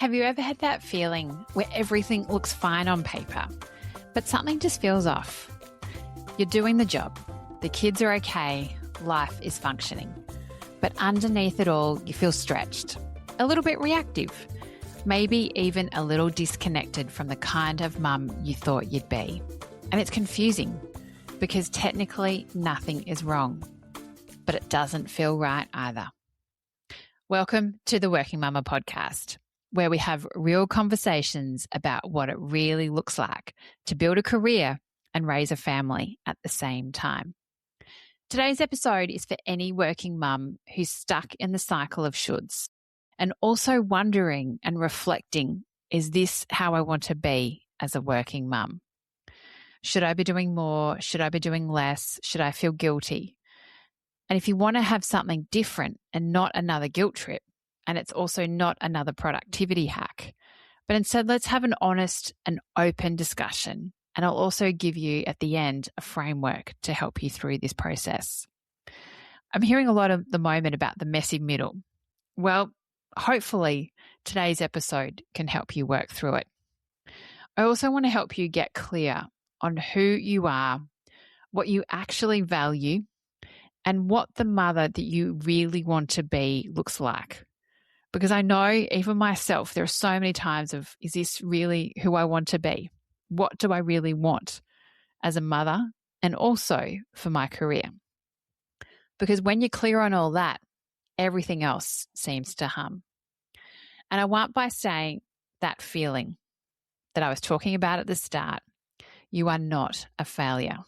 Have you ever had that feeling where everything looks fine on paper, but something just feels off? You're doing the job, the kids are okay, life is functioning, but underneath it all, you feel stretched, a little bit reactive, maybe even a little disconnected from the kind of mum you thought you'd be. And it's confusing because technically nothing is wrong, but it doesn't feel right either. Welcome to the Working Mumma podcast, where we have real conversations about what it really looks like to build a career and raise a family at the same time. Today's episode is for any working mum who's stuck in the cycle of shoulds and also wondering and reflecting, is this how I want to be as a working mum? Should I be doing more? Should I be doing less? Should I feel guilty? And if you want to have something different and not another guilt trip, and it's also not another productivity hack, but instead let's have an honest and open discussion. And I'll also give you at the end a framework to help you through this process. I'm hearing a lot at the moment about the messy middle. Well, hopefully today's episode can help you work through it. I also want to help you get clear on who you are, what you actually value, and what the mother that you really want to be looks like. Because I know even myself, there are so many times of, is this really who I want to be? What do I really want as a mother and also for my career? Because when you're clear on all that, everything else seems to hum. And I want by saying that feeling that I was talking about at the start, you are not a failure.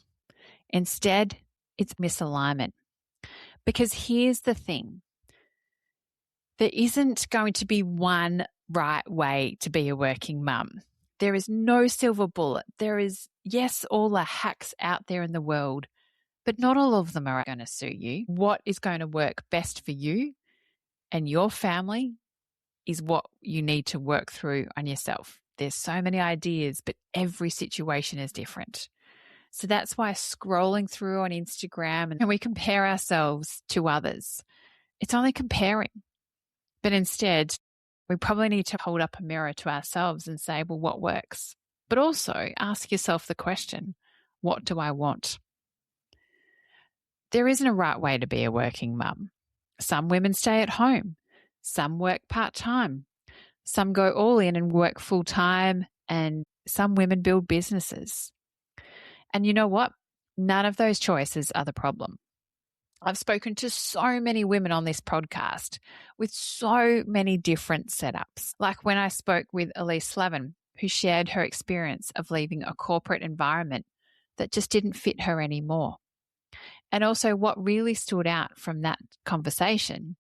Instead, it's misalignment. Because here's the thing. There isn't going to be one right way to be a working mum. There is no silver bullet. There is, yes, all the hacks out there in the world, but not all of them are going to suit you. What is going to work best for you and your family is what you need to work through on yourself. There's so many ideas, but every situation is different. So that's why scrolling through on Instagram and we compare ourselves to others, it's only comparing. But instead, we probably need to hold up a mirror to ourselves and say, well, what works? But also ask yourself the question, what do I want? There isn't a right way to be a working mum. Some women stay at home. Some work part-time. Some go all in and work full-time, and some women build businesses. And you know what? None of those choices are the problem. I've spoken to so many women on this podcast with so many different setups. Like when I spoke with Elise Slavin, who shared her experience of leaving a corporate environment that just didn't fit her anymore. And also what really stood out from that conversation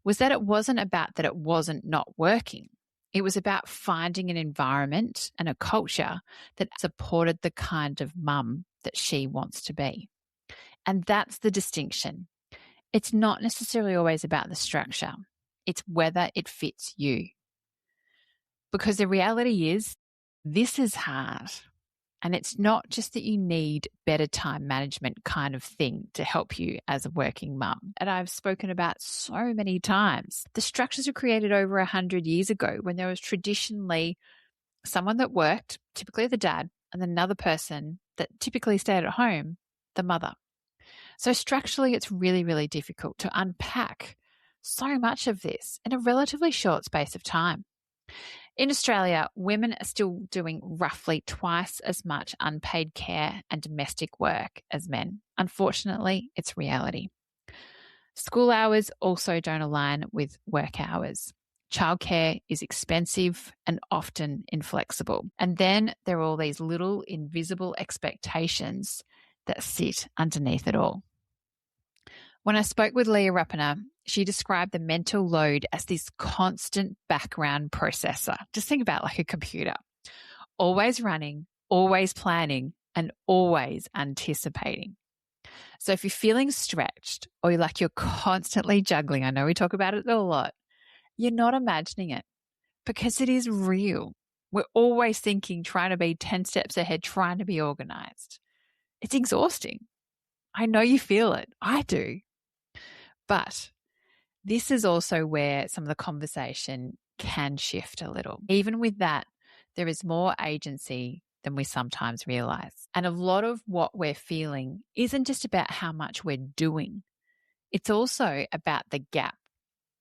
was that it wasn't about that it wasn't not working. It was about finding an environment and a culture that supported the kind of mum that she wants to be. And that's the distinction. It's not necessarily always about the structure. It's whether it fits you. Because the reality is, this is hard. And it's not just that you need better time management kind of thing to help you as a working mum. And I've spoken about so many times. The structures were created over 100 years ago when there was traditionally someone that worked, typically the dad, and then another person that typically stayed at home, the mother. So structurally, it's really, really difficult to unpack so much of this in a relatively short space of time. In Australia, women are still doing roughly twice as much unpaid care and domestic work as men. Unfortunately, it's reality. School hours also don't align with work hours. Childcare is expensive and often inflexible. And then there are all these little invisible expectations that sit underneath it all. When I spoke with Leah Rapiner, she described the mental load as this constant background processor. Just think about like a computer, always running, always planning, and always anticipating. So if you're feeling stretched or you're constantly juggling, I know we talk about it a lot, you're not imagining it because it is real. We're always thinking, trying to be 10 steps ahead, trying to be organized. It's exhausting. I know you feel it. I do. But this is also where some of the conversation can shift a little. Even with that, there is more agency than we sometimes realize. And a lot of what we're feeling isn't just about how much we're doing. It's also about the gap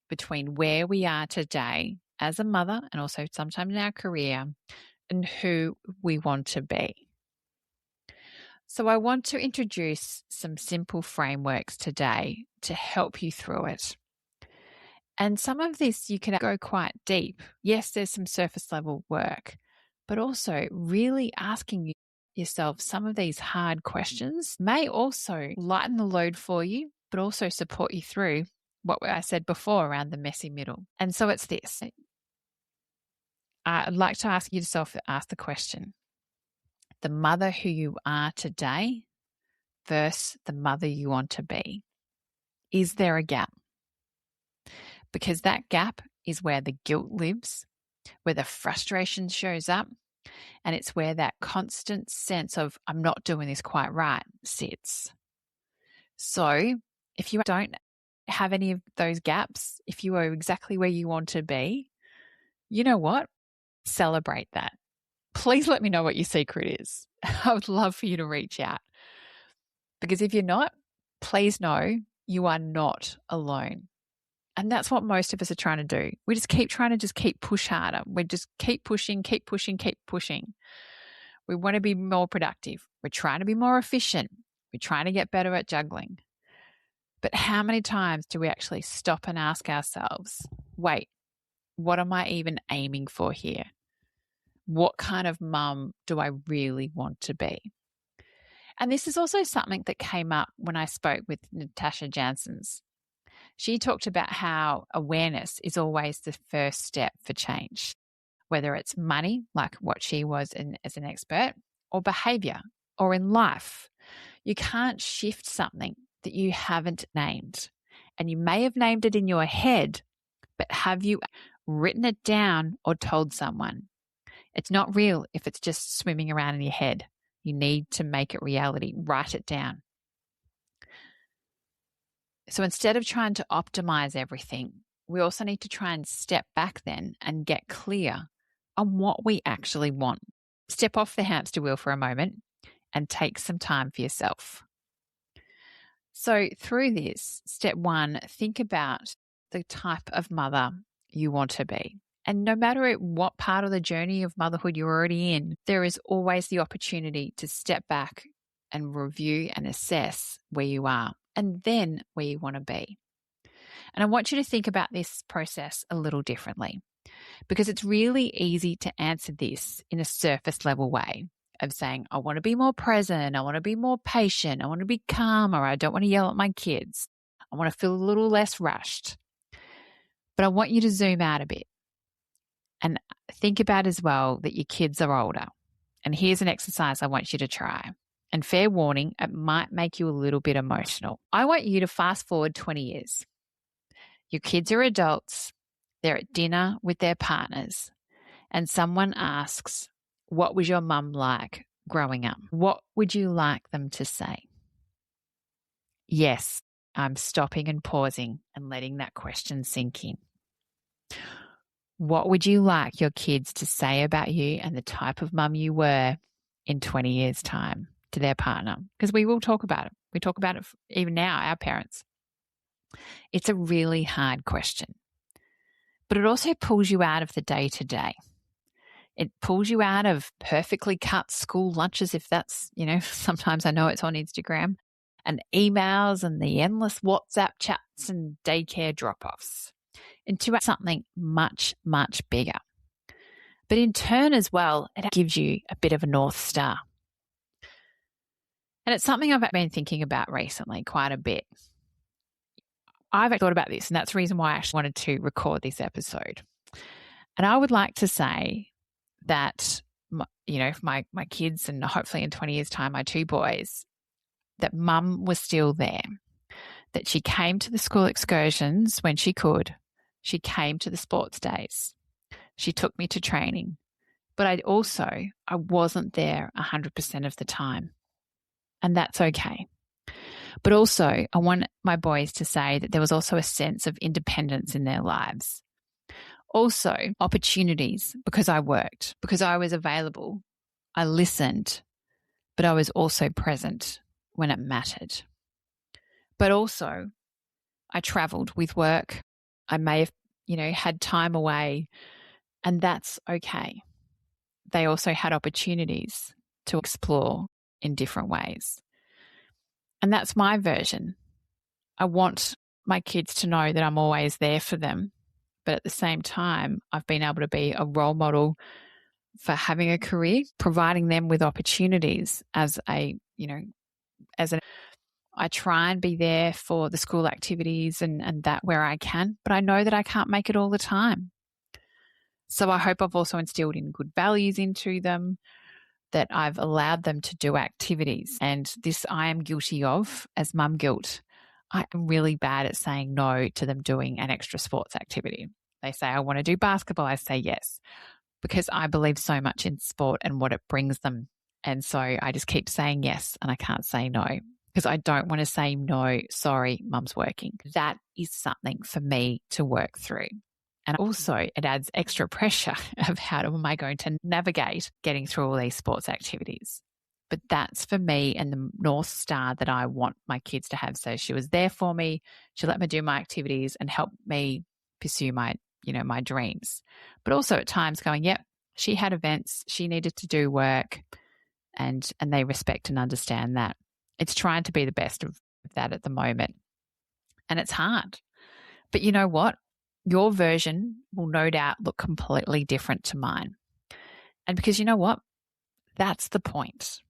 between where we are today as a mother and also sometimes in our career and who we want to be. So I want to introduce some simple frameworks today to help you through it. And some of this you can go quite deep. Yes, there's some surface level work, but also really asking yourself some of these hard questions may also lighten the load for you, but also support you through what I said before around the messy middle. And so it's this. I'd like to ask the question, the mother who you are today versus the mother you want to be. Is there a gap? Because that gap is where the guilt lives, where the frustration shows up, and it's where that constant sense of I'm not doing this quite right sits. So if you don't have any of those gaps, if you are exactly where you want to be, you know what? Celebrate that. Please let me know what your secret is. I would love for you to reach out. Because if you're not, please know you are not alone. And that's what most of us are trying to do. We just keep trying to keep push harder. We just keep pushing, keep pushing, keep pushing. We want to be more productive. We're trying to be more efficient. We're trying to get better at juggling. But how many times do we actually stop and ask ourselves, wait, what am I even aiming for here? What kind of mum do I really want to be? And this is also something that came up when I spoke with Natasha Janssens. She talked about how awareness is always the first step for change, whether it's money, like what she was as an expert, or behavior, or in life. You can't shift something that you haven't named. And you may have named it in your head, but have you written it down or told someone? It's not real if it's just swimming around in your head. You need to make it reality. Write it down. So instead of trying to optimize everything, we also need to try and step back then and get clear on what we actually want. Step off the hamster wheel for a moment and take some time for yourself. So through this, step one, think about the type of mother you want to be. And no matter what part of the journey of motherhood you're already in, there is always the opportunity to step back and review and assess where you are and then where you want to be. And I want you to think about this process a little differently because it's really easy to answer this in a surface level way of saying, I want to be more present, I want to be more patient, I want to be calmer, I don't want to yell at my kids, I want to feel a little less rushed. But I want you to zoom out a bit and think about as well that your kids are older. And here's an exercise I want you to try. And fair warning, it might make you a little bit emotional. I want you to fast forward 20 years. Your kids are adults. They're at dinner with their partners. And someone asks, what was your mum like growing up? What would you like them to say? Yes, I'm stopping and pausing and letting that question sink in. What would you like your kids to say about you and the type of mum you were in 20 years' time to their partner? Because we will talk about it. We talk about it even now, our parents. It's a really hard question, but it also pulls you out of the day-to-day. It pulls you out of perfectly cut school lunches, if that's, sometimes I know it's on Instagram, and emails and the endless WhatsApp chats and daycare drop-offs into something much, much bigger. But in turn as well, it gives you a bit of a North Star. And it's something I've been thinking about recently quite a bit. I've thought about this, and that's the reason why I actually wanted to record this episode. And I would like to say that, my kids and hopefully in 20 years' time, my two boys, that mum was still there, that she came to the school excursions when she could. She came to the sports days. She took me to training. But I wasn't there 100% of the time. And that's okay. But also, I want my boys to say that there was also a sense of independence in their lives. Also, opportunities because I worked, because I was available. I listened, but I was also present when it mattered. But also, I traveled with work. I may have, had time away, and that's okay. They also had opportunities to explore in different ways. And that's my version. I want my kids to know that I'm always there for them. But at the same time, I've been able to be a role model for having a career, providing them with opportunities I try and be there for the school activities and that where I can, but I know that I can't make it all the time. So I hope I've also instilled in good values into them, that I've allowed them to do activities. And this I am guilty of as mum guilt. I am really bad at saying no to them doing an extra sports activity. They say, I want to do basketball. I say yes, because I believe so much in sport and what it brings them. And so I just keep saying yes, and I can't say no because I don't want to say no, sorry, mum's working. That is something for me to work through. And also it adds extra pressure of how am I going to navigate getting through all these sports activities. But that's for me and the North Star that I want my kids to have. So she was there for me. She let me do my activities and help me pursue my dreams. But also at times going, yep, she had events, she needed to do work, and they respect and understand that. It's trying to be the best of that at the moment. And it's hard. But you know what? Your version will no doubt look completely different to mine. And because you know what? That's the point.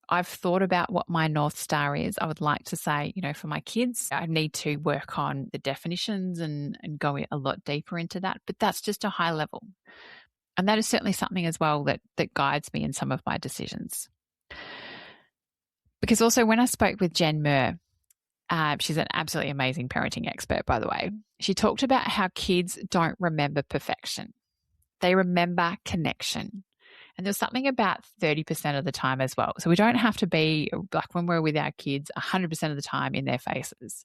I've thought about what my North Star is. I would like to say, for my kids, I need to work on the definitions and go a lot deeper into that. But that's just a high level. And that is certainly something as well that guides me in some of my decisions. Because also when I spoke with Jen Murr, she's an absolutely amazing parenting expert, by the way. She talked about how kids don't remember perfection. They remember connection. And there's something about 30% of the time as well. So we don't have to be like when we're with our kids 100% of the time in their faces.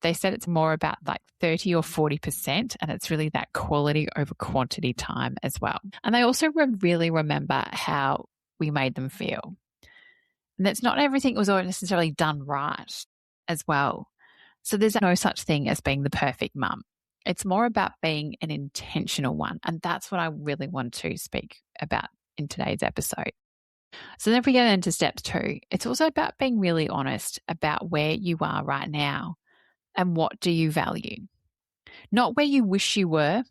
They said it's more about like 30 or 40%, and it's really that quality over quantity time as well. And they also really remember how we made them feel. And that's not everything was necessarily done right as well. So there's no such thing as being the perfect mum. It's more about being an intentional one. And that's what I really want to speak about in today's episode. So then if we get into step 2, it's also about being really honest about where you are right now and what do you value. Not where you wish you were,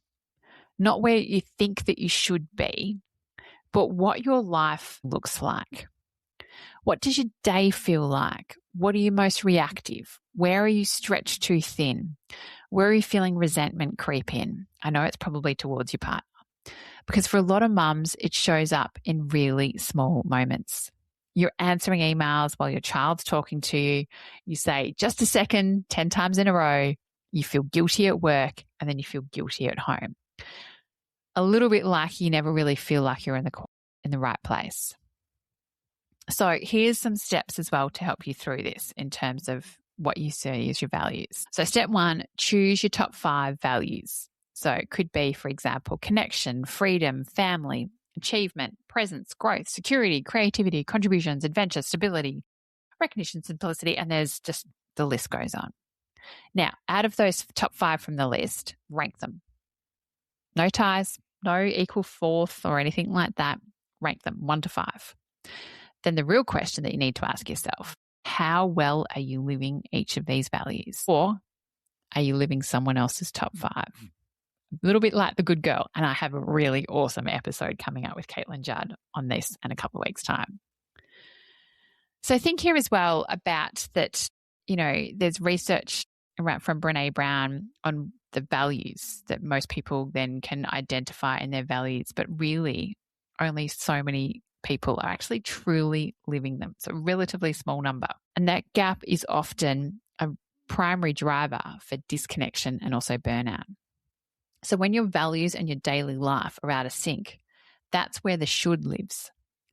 not where you think that you should be, but what your life looks like. What does your day feel like? What are you most reactive? Where are you stretched too thin? Where are you feeling resentment creep in? I know it's probably towards your partner. Because for a lot of mums, it shows up in really small moments. You're answering emails while your child's talking to you. You say, just a second, 10 times in a row. You feel guilty at work, and then you feel guilty at home. A little bit like you never really feel like you're in the right place. So here's some steps as well to help you through this in terms of what you see as your values. So step 1, choose your top 5 values. So it could be, for example, connection, freedom, family, achievement, presence, growth, security, creativity, contributions, adventure, stability, recognition, simplicity, and there's just the list goes on. Now, out of those top 5 from the list, rank them. No ties, no equal fourth or anything like that. Rank them 1 to 5. Then the real question that you need to ask yourself, how well are you living each of these values? Or are you living someone else's top 5? A little bit like the good girl. And I have a really awesome episode coming up with Caitlin Judd on this in a couple of weeks' time. So think here as well about that, there's research from Brene Brown on the values that most people then can identify in their values, but really only so many people are actually truly living them. It's a relatively small number. And that gap is often a primary driver for disconnection and also burnout. So when your values and your daily life are out of sync, that's where the should lives.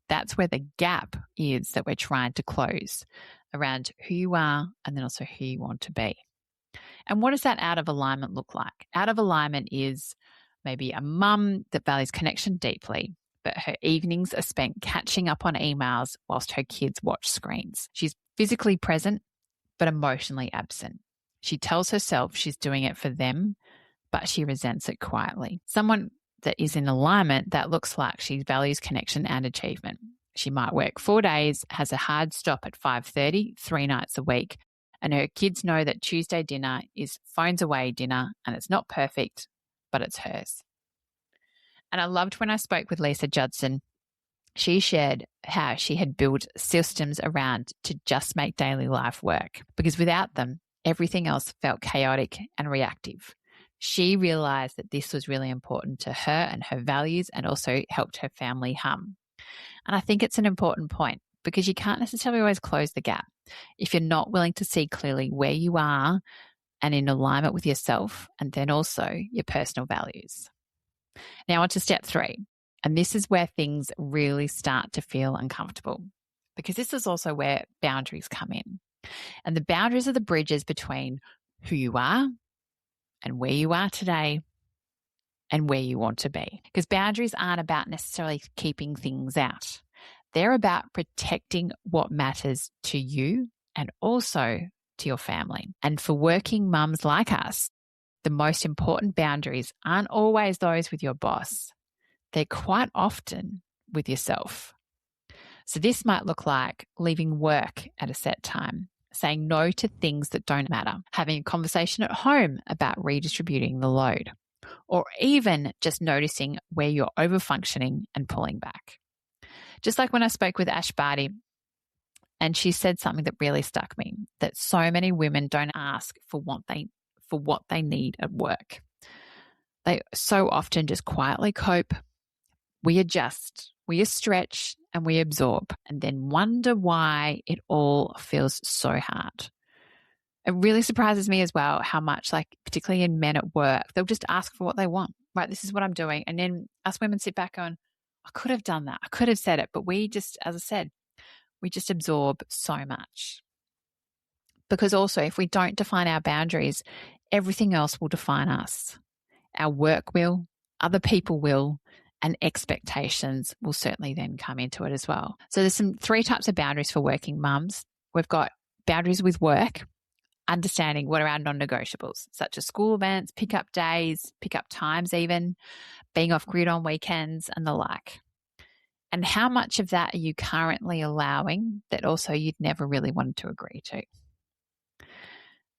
That's where the gap is that we're trying to close around who you are and then also who you want to be. And what does that out of alignment look like? Out of alignment is Maybe a mum that values connection deeply, but her evenings are spent catching up on emails whilst her kids watch screens. She's physically present, but emotionally absent. She tells herself she's doing it for them, but she resents it quietly. Someone that is in alignment, that looks like she values connection and achievement. She might work 4 days, has a hard stop at 5:30, 3 nights a week, and her kids know that Tuesday dinner is phones away dinner, and it's not perfect, but it's hers. And I loved when I spoke with Lisa Judson. She shared how she had built systems around to just make daily life work, because without them, everything else felt chaotic and reactive. She realized that this was really important to her and her values, and also helped her family hum. And I think it's an important point, because you can't necessarily always close the gap if you're not willing to see clearly where you are and in alignment with yourself, and then also your personal values. Now on to step 3. And this is where things really start to feel uncomfortable, because this is also where boundaries come in. And the boundaries are the bridges between who you are and where you are today and where you want to be. Because boundaries aren't about necessarily keeping things out. They're about protecting what matters to you and also to your family. And for working mums like us, the most important boundaries aren't always those with your boss. They're quite often with yourself. So this might look like leaving work at a set time, saying no to things that don't matter, having a conversation at home about redistributing the load, or even just noticing where you're overfunctioning and pulling back. Just like when I spoke with Ash Barty, and she said something that really stuck me, that so many women don't ask for what they need at work. They so often just quietly cope. We adjust, we stretch, and we absorb, and then wonder why it all feels so hard. It really surprises me as well how much, like particularly in men at work, they'll just ask for what they want. Right, this is what I'm doing. And then us women sit back on, I could have done that. I could have said it. But we just, as I said, we just absorb so much. Because also, if we don't define our boundaries, everything else will define us. Our work will, other people will, and expectations will certainly then come into it as well. So there's 3 types of boundaries for working mums. We've got boundaries with work, understanding what are our non-negotiables, such as school events, pick-up days, pick-up times even, being off grid on weekends and the like. And how much of that are you currently allowing that also you'd never really wanted to agree to?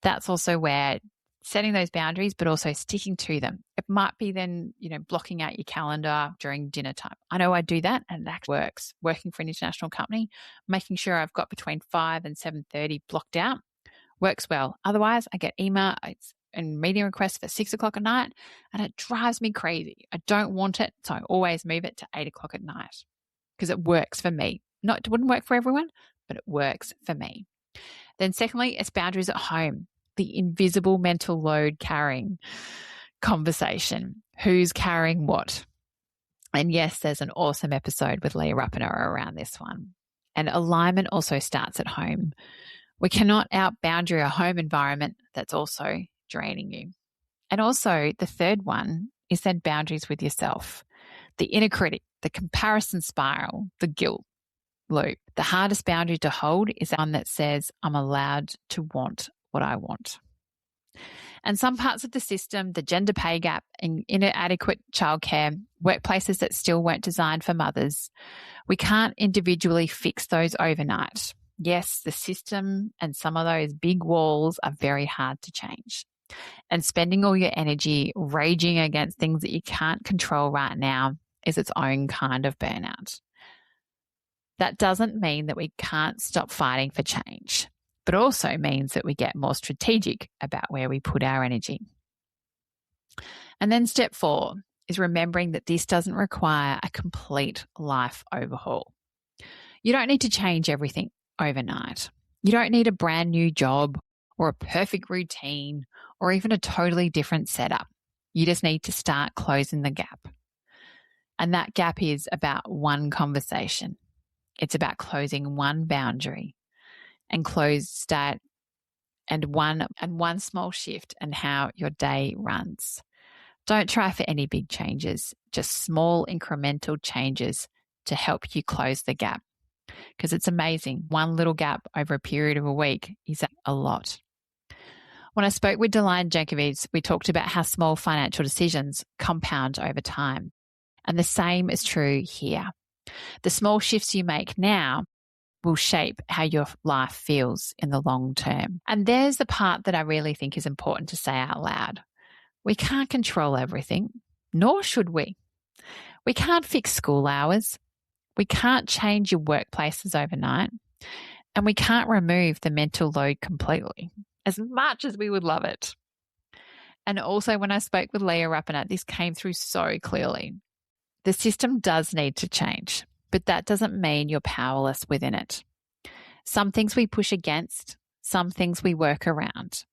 That's also where setting those boundaries, but also sticking to them. It might be then, blocking out your calendar during dinner time. I know I do that, and it actually works. Working for an international company, making sure I've got between 5 and 7:30 blocked out works well. Otherwise, I get email and meeting requests for 6 o'clock at night, and it drives me crazy. I don't want it, so I always move it to 8 o'clock at night because it works for me. It wouldn't work for everyone, but it works for me. Then secondly, it's boundaries at home. The invisible mental load carrying conversation. Who's carrying what? And yes, there's an awesome episode with Leah Rapinoe around this one. And alignment also starts at home. We cannot out-boundary a home environment that's also draining you. And also the third one is then boundaries with yourself. The inner critic, the comparison spiral, the guilt loop. The hardest boundary to hold is one that says, I'm allowed to want what I want. And some parts of the system, the gender pay gap, inadequate childcare, workplaces that still weren't designed for mothers, we can't individually fix those overnight. Yes, the system and some of those big walls are very hard to change. And spending all your energy raging against things that you can't control right now is its own kind of burnout. That doesn't mean that we can't stop fighting for change, but also means that we get more strategic about where we put our energy. And then step 4 is remembering that this doesn't require a complete life overhaul. You don't need to change everything overnight. You don't need a brand new job or a perfect routine or even a totally different setup. You just need to start closing the gap. And that gap is about one conversation. It's about closing one boundary and one small shift in how your day runs. Don't try for any big changes, just small incremental changes to help you close the gap. Because it's amazing. One little gap over a period of a week is a lot. When I spoke with Deline Jankovic, we talked about how small financial decisions compound over time. And the same is true here. The small shifts you make now will shape how your life feels in the long term. And there's the part that I really think is important to say out loud. We can't control everything, nor should we. We can't fix school hours. We can't change your workplaces overnight. And we can't remove the mental load completely, as much as we would love it. And also, when I spoke with Leah Rapinat, this came through so clearly. The system does need to change, but that doesn't mean you're powerless within it. Some things we push against, some things we work around,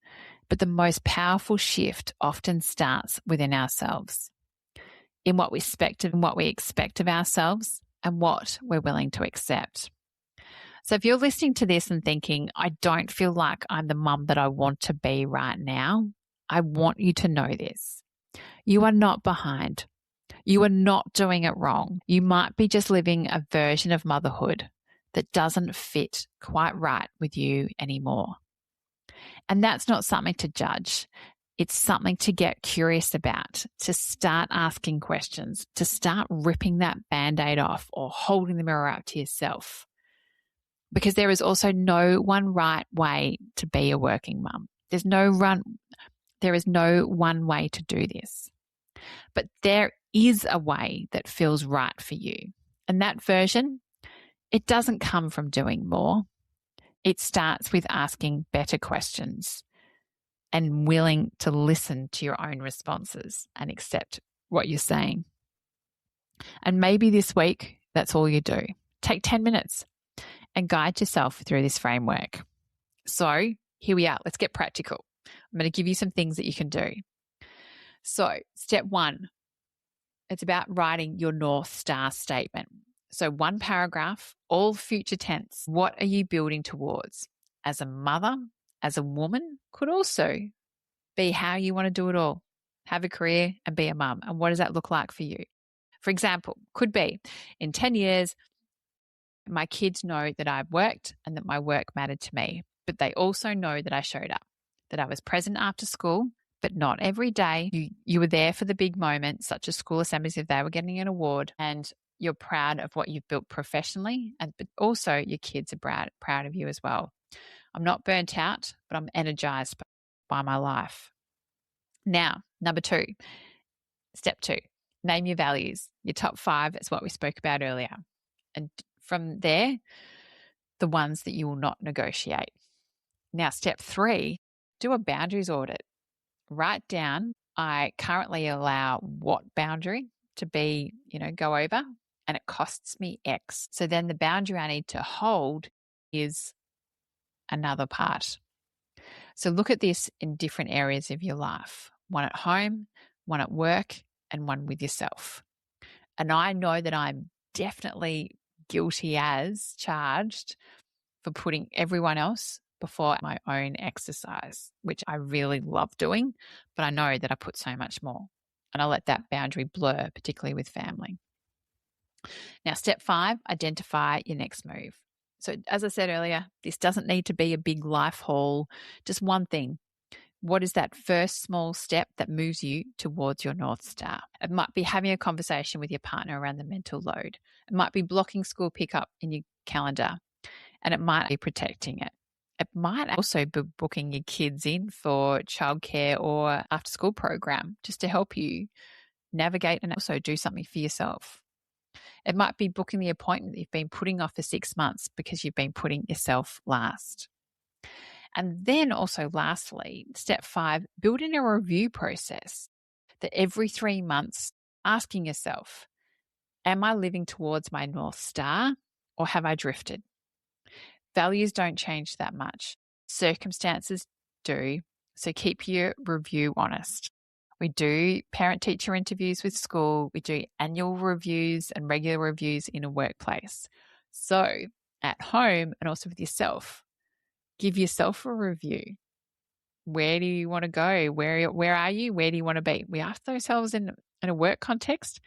but the most powerful shift often starts within ourselves, in what we expect of ourselves and what we're willing to accept. So if you're listening to this and thinking, I don't feel like I'm the mum that I want to be right now, I want you to know this. You are not behind. You are not doing it wrong. You might be just living a version of motherhood that doesn't fit quite right with you anymore. And that's not something to judge. It's something to get curious about, to start asking questions, to start ripping that Band-Aid off or holding the mirror up to yourself. Because there is also no one right way to be a working mum. There is no one way to do this. But there is a way that feels right for you. And that version, it doesn't come from doing more. It starts with asking better questions and willing to listen to your own responses and accept what you're saying. And maybe this week, that's all you do. Take 10 minutes and guide yourself through this framework. So here we are. Let's get practical. I'm going to give you some things that you can do. So step 1, it's about writing your North Star statement. So one paragraph, all future tense. What are you building towards? As a mother, as a woman, could also be how you want to do it all. Have a career and be a mum. And what does that look like for you? For example, could be in 10 years, my kids know that I've worked and that my work mattered to me, but they also know that I showed up, that I was present after school, but not every day. You were there for the big moments, such as school assemblies if they were getting an award, and you're proud of what you've built professionally, but also your kids are proud of you as well. I'm not burnt out, but I'm energized by my life. Now, number 2, step 2, name your values. Your top 5 is what we spoke about earlier. And from there, the ones that you will not negotiate. Now, step 3, do a boundaries audit. Write down, I currently allow what boundary to be, go over, and it costs me X. So then the boundary I need to hold is another part. So look at this in different areas of your life, one at home, one at work, and one with yourself. And I know that I'm definitely guilty as charged for putting everyone else before my own exercise, which I really love doing, but I know that I put so much more. And I let that boundary blur, particularly with family. Now, step 5, identify your next move. So as I said earlier, this doesn't need to be a big life haul, just one thing. What is that first small step that moves you towards your North Star? It might be having a conversation with your partner around the mental load. It might be blocking school pickup in your calendar, and it might be protecting it. It might also be booking your kids in for childcare or after school program just to help you navigate and also do something for yourself. It might be booking the appointment that you've been putting off for 6 months because you've been putting yourself last. And then also lastly, step 5, building a review process that every 3 months, asking yourself, am I living towards my North Star or have I drifted? Values don't change that much. Circumstances do. So keep your review honest. We do parent-teacher interviews with school. We do annual reviews and regular reviews in a workplace. So at home and also with yourself, give yourself a review. Where do you want to go? Where are you? Where do you want to be? We ask ourselves in a work context.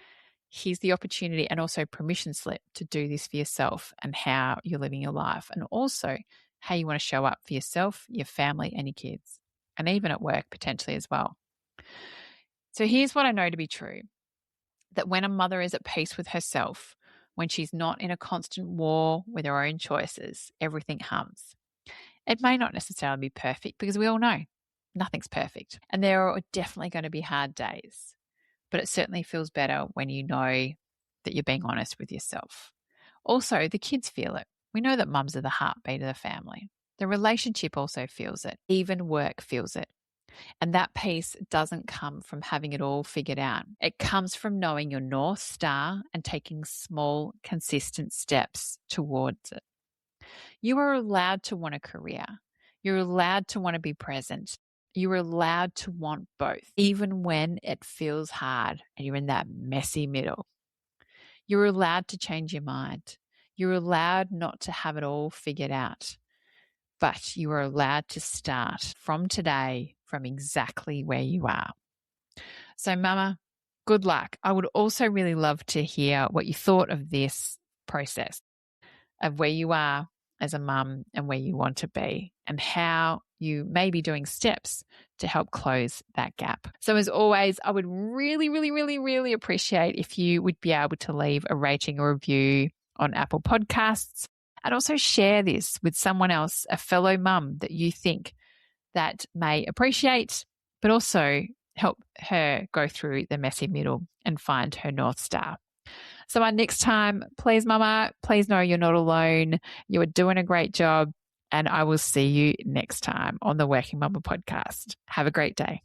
Here's the opportunity and also permission slip to do this for yourself and how you're living your life, and also how you want to show up for yourself, your family, and your kids, and even at work potentially as well. So here's what I know to be true, that when a mother is at peace with herself, when she's not in a constant war with her own choices, everything hums. It may not necessarily be perfect, because we all know nothing's perfect. And there are definitely going to be hard days, but it certainly feels better when you know that you're being honest with yourself. Also, the kids feel it. We know that mums are the heartbeat of the family. The relationship also feels it. Even work feels it. And that peace doesn't come from having it all figured out. It comes from knowing your North Star and taking small, consistent steps towards it. You are allowed to want a career. You're allowed to want to be present. You're allowed to want both, even when it feels hard and you're in that messy middle. You're allowed to change your mind. You're allowed not to have it all figured out, but you are allowed to start from today from exactly where you are. So, Mama, good luck. I would also really love to hear what you thought of this process, of where you are as a mum and where you want to be, and how you may be doing steps to help close that gap. So as always, I would really, really, really, really appreciate if you would be able to leave a rating or review on Apple Podcasts, and also share this with someone else, a fellow mum that you think that may appreciate, but also help her go through the messy middle and find her North Star. So next time, please, Mama, please know you're not alone. You are doing a great job. And I will see you next time on the Working Mumma podcast. Have a great day.